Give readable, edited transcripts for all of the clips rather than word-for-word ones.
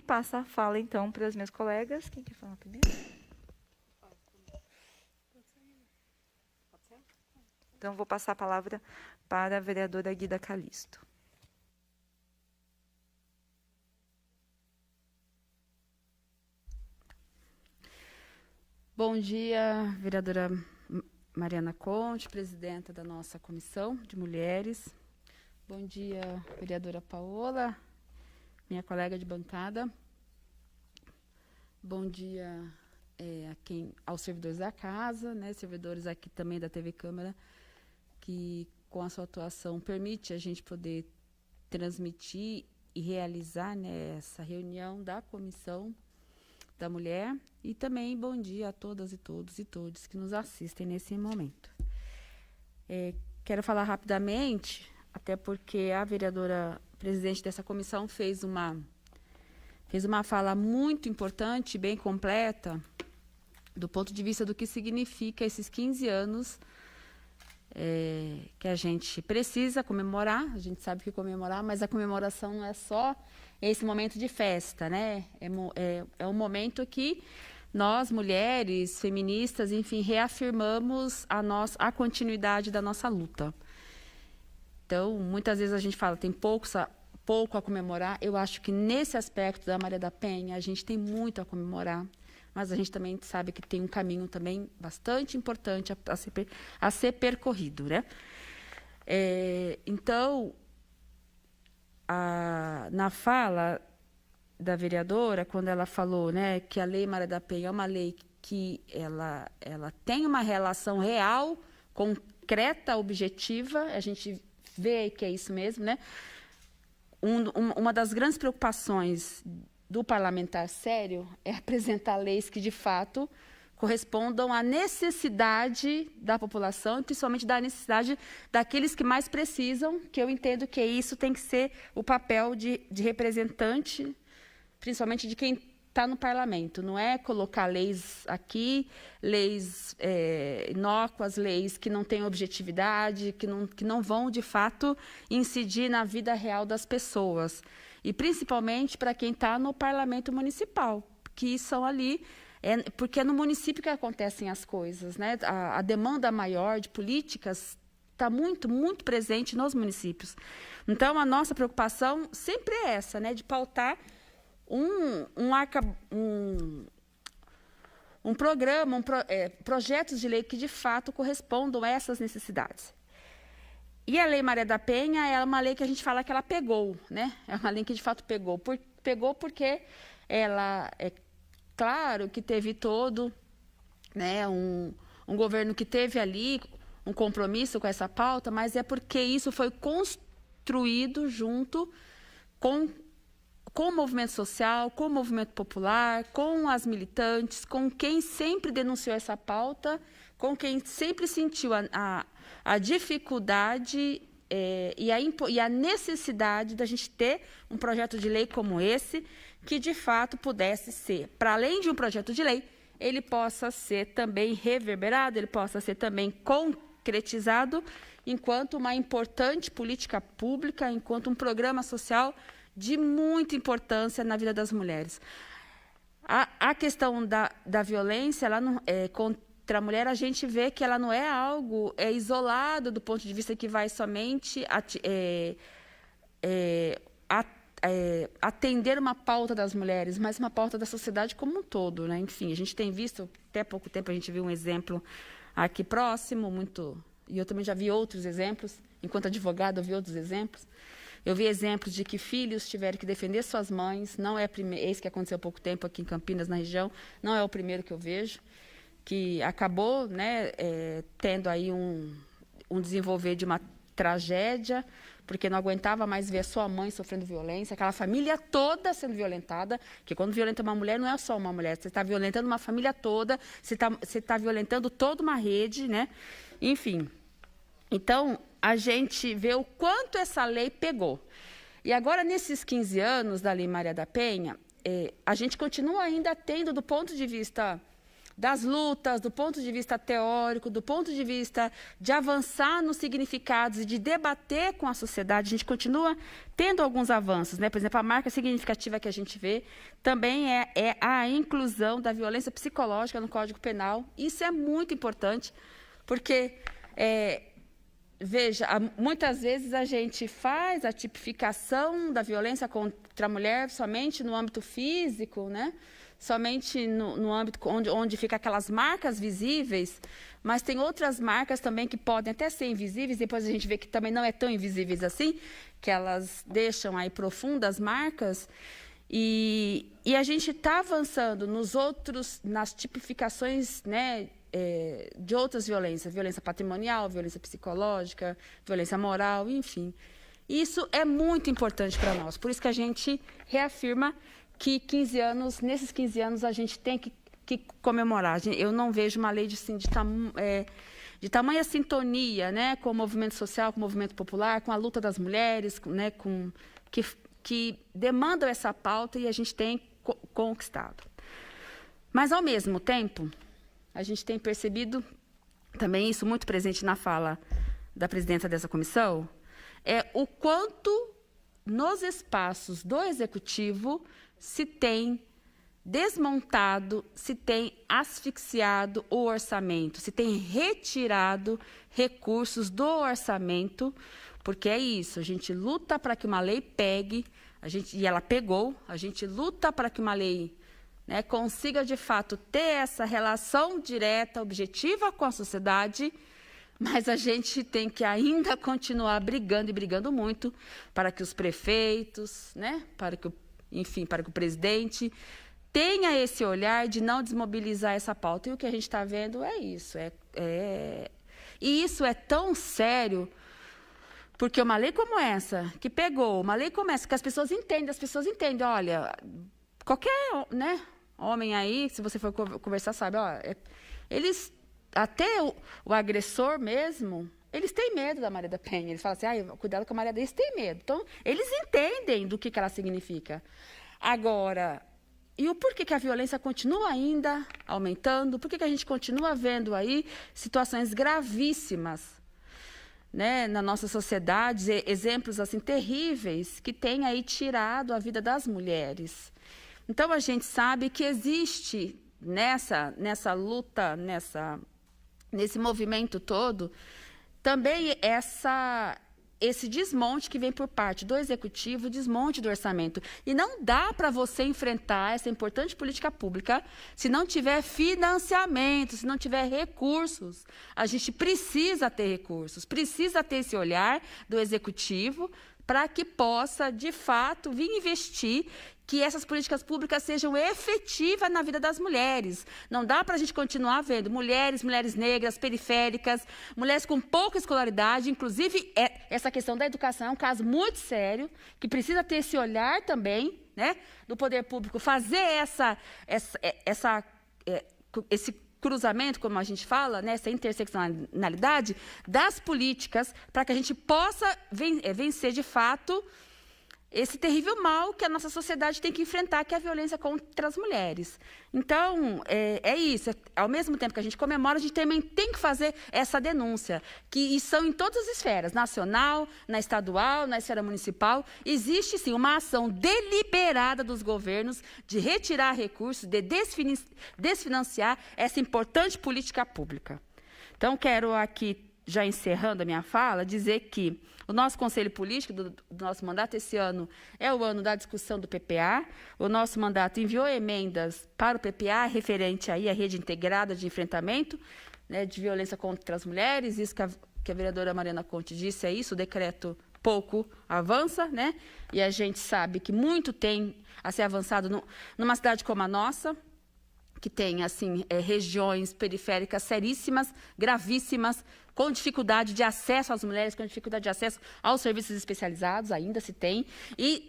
passo a fala, então, para os meus colegas. Quem quer falar primeiro? Então, vou passar a palavra para a vereadora Guida Calisto. Bom dia, vereadora Mariana Conte, presidenta da nossa comissão de mulheres. Bom dia, vereadora Paola, minha colega de bancada. Bom dia aos servidores da casa, né, servidores aqui também da TV Câmara, que com a sua atuação permite a gente poder transmitir e realizar, né, essa reunião da Comissão da Mulher. E também bom dia a todas e todos e todes que nos assistem nesse momento. Quero falar rapidamente, até porque a vereadora presidente dessa comissão fez uma fala muito importante, bem completa, do ponto de vista do que significa esses 15 anos que a gente precisa comemorar. A gente sabe que comemorar, mas a comemoração não é só esse momento de festa, né? É um momento que nós, mulheres, feministas, enfim, reafirmamos a continuidade da nossa luta. Então, muitas vezes a gente fala, tem pouco a comemorar. Eu acho que nesse aspecto da Maria da Penha, a gente tem muito a comemorar, mas a gente também sabe que tem um caminho também bastante importante a ser percorrido, né? Então, na fala da vereadora, quando ela falou, né, que a Lei Maria da Penha é uma lei que ela tem uma relação real, concreta, objetiva, a gente vê que é isso mesmo, né? Uma das grandes preocupações do parlamentar sério é apresentar leis que, de fato, correspondam à necessidade da população, e principalmente da necessidade daqueles que mais precisam, que eu entendo que isso tem que ser o papel de representante, principalmente de quem está no parlamento. Não é colocar leis aqui, leis inócuas, leis que não têm objetividade, que não vão, de fato, incidir na vida real das pessoas. E, principalmente, para quem está no parlamento municipal, que são ali... porque é no município que acontecem as coisas, né? A demanda maior de políticas está muito, muito presente nos municípios. Então, a nossa preocupação sempre é essa, né? De pautar um programa, projetos de lei que, de fato, correspondam a essas necessidades. E a Lei Maria da Penha é uma lei que a gente fala que ela pegou, né? É uma lei que, de fato, pegou. Pegou porque ela... Claro que teve todo, né, um governo que teve ali um compromisso com essa pauta, mas é porque isso foi construído junto com o movimento social, com o movimento popular, com as militantes, com quem sempre denunciou essa pauta, com quem sempre sentiu a dificuldade e a necessidade da gente ter um projeto de lei como esse, que, de fato, pudesse ser, para além de um projeto de lei, ele possa ser também reverberado, ele possa ser também concretizado enquanto uma importante política pública, enquanto um programa social de muita importância na vida das mulheres. A questão da violência contra a mulher, a gente vê que ela não é algo isolado do ponto de vista que vai somente atender uma pauta das mulheres, mas uma pauta da sociedade como um todo, né? Enfim, a gente tem visto, até pouco tempo a gente viu um exemplo aqui próximo, e eu também já vi outros exemplos, enquanto advogada eu vi outros exemplos. Eu vi exemplos de que filhos tiveram que defender suas mães, não é isso que aconteceu há pouco tempo aqui em Campinas, na região, não é o primeiro que eu vejo, que acabou, né, tendo aí um desenvolver de uma tragédia, porque não aguentava mais ver a sua mãe sofrendo violência, aquela família toda sendo violentada, que quando violenta uma mulher, não é só uma mulher, você está violentando uma família toda, você está violentando toda uma rede, né? Enfim, então, a gente vê o quanto essa lei pegou. E agora, nesses 15 anos da Lei Maria da Penha, a gente continua ainda tendo, do ponto de vista das lutas, do ponto de vista teórico, do ponto de vista de avançar nos significados e de debater com a sociedade, a gente continua tendo alguns avanços, né? Por exemplo, a marca significativa que a gente vê também é a inclusão da violência psicológica no Código Penal. Isso é muito importante, porque, veja, muitas vezes a gente faz a tipificação da violência contra a mulher somente no âmbito físico, né? Somente no âmbito onde ficam aquelas marcas visíveis, mas tem outras marcas também que podem até ser invisíveis, depois a gente vê que também não é tão invisíveis assim, que elas deixam aí profundas marcas, e a gente está avançando nas tipificações, né, de outras violências, violência patrimonial, violência psicológica, violência moral, enfim. Isso é muito importante para nós, por isso que a gente reafirma que nesses 15 anos a gente tem que comemorar. Eu não vejo uma lei de tamanha sintonia, né, com o movimento social, com o movimento popular, com a luta das mulheres, né, que demandam essa pauta e a gente tem conquistado. Mas, ao mesmo tempo, a gente tem percebido também isso muito presente na fala da presidenta dessa comissão, o quanto nos espaços do Executivo se tem desmontado, se tem asfixiado o orçamento, se tem retirado recursos do orçamento, porque é isso, a gente luta para que uma lei pegue, e ela pegou, a gente luta para que uma lei, né, consiga, de fato, ter essa relação direta, objetiva com a sociedade, mas a gente tem que ainda continuar brigando, e brigando muito, para que os prefeitos, né, para que o presidente tenha esse olhar de não desmobilizar essa pauta. E o que a gente está vendo é isso. E isso é tão sério, porque uma lei como essa, que pegou, uma lei como essa, que as pessoas entendem, olha, qualquer, né, homem aí, se você for conversar, sabe, eles, até o agressor mesmo, eles têm medo da Maria da Penha. Eles falam assim, cuidado com a Maria da Penha, eles têm medo. Então, eles entendem do que ela significa. Agora, e o porquê que a violência continua ainda aumentando? Por que a gente continua vendo aí situações gravíssimas, né, na nossa sociedade, exemplos assim terríveis que têm aí tirado a vida das mulheres? Então, a gente sabe que existe nessa luta, nesse movimento todo, também esse desmonte que vem por parte do Executivo, desmonte do orçamento. E não dá para você enfrentar essa importante política pública se não tiver financiamento, se não tiver recursos. A gente precisa ter recursos, precisa ter esse olhar do Executivo para que possa, de fato, vir investir, que essas políticas públicas sejam efetivas na vida das mulheres. Não dá para a gente continuar vendo mulheres negras, periféricas, mulheres com pouca escolaridade. Inclusive, essa questão da educação é um caso muito sério, que precisa ter esse olhar também, né, do poder público, fazer esse cruzamento, como a gente fala, né, essa interseccionalidade das políticas, para que a gente possa vencer, de fato, esse terrível mal que a nossa sociedade tem que enfrentar, que é a violência contra as mulheres. Então, é isso. Ao mesmo tempo que a gente comemora, a gente também tem que fazer essa denúncia, e são em todas as esferas, nacional, na estadual, na esfera municipal. Existe, sim, uma ação deliberada dos governos de retirar recursos, de desfinanciar essa importante política pública. Então, quero aqui, já encerrando a minha fala, dizer que o nosso Conselho Político do nosso mandato esse ano é o ano da discussão do PPA. O nosso mandato enviou emendas para o PPA referente aí à rede integrada de enfrentamento, né, de violência contra as mulheres. Isso que a vereadora Mariana Conte disse é isso, o decreto pouco avança, né? E a gente sabe que muito tem a ser avançado numa cidade como a nossa, que tem assim, regiões periféricas seríssimas, gravíssimas, com dificuldade de acesso às mulheres, com dificuldade de acesso aos serviços especializados, ainda se tem, e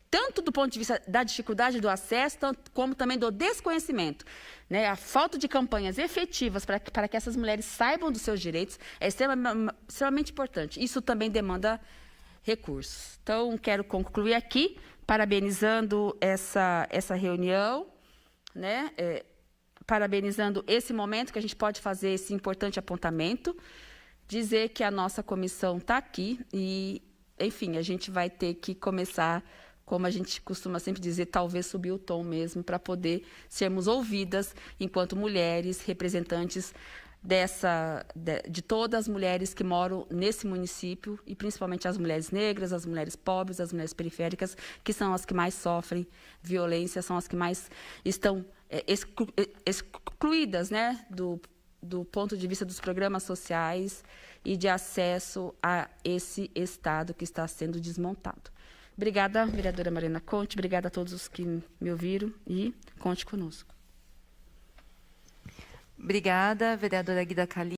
tanto do ponto de vista da dificuldade do acesso, como também do desconhecimento, né? A falta de campanhas efetivas para que essas mulheres saibam dos seus direitos é extremamente importante. Isso também demanda recursos. Então, quero concluir aqui, parabenizando essa reunião, né? parabenizando esse momento que a gente pode fazer esse importante apontamento, dizer que a nossa comissão está aqui e, enfim, a gente vai ter que começar, como a gente costuma sempre dizer, talvez subir o tom mesmo, para poder sermos ouvidas enquanto mulheres, representantes de todas as mulheres que moram nesse município, e principalmente as mulheres negras, as mulheres pobres, as mulheres periféricas, que são as que mais sofrem violência, são as que mais estão excluídas, né, do ponto de vista dos programas sociais e de acesso a esse Estado que está sendo desmontado. Obrigada, vereadora Mariana Conte, obrigada a todos os que me ouviram e conte conosco. Obrigada, vereadora Guida Calisto.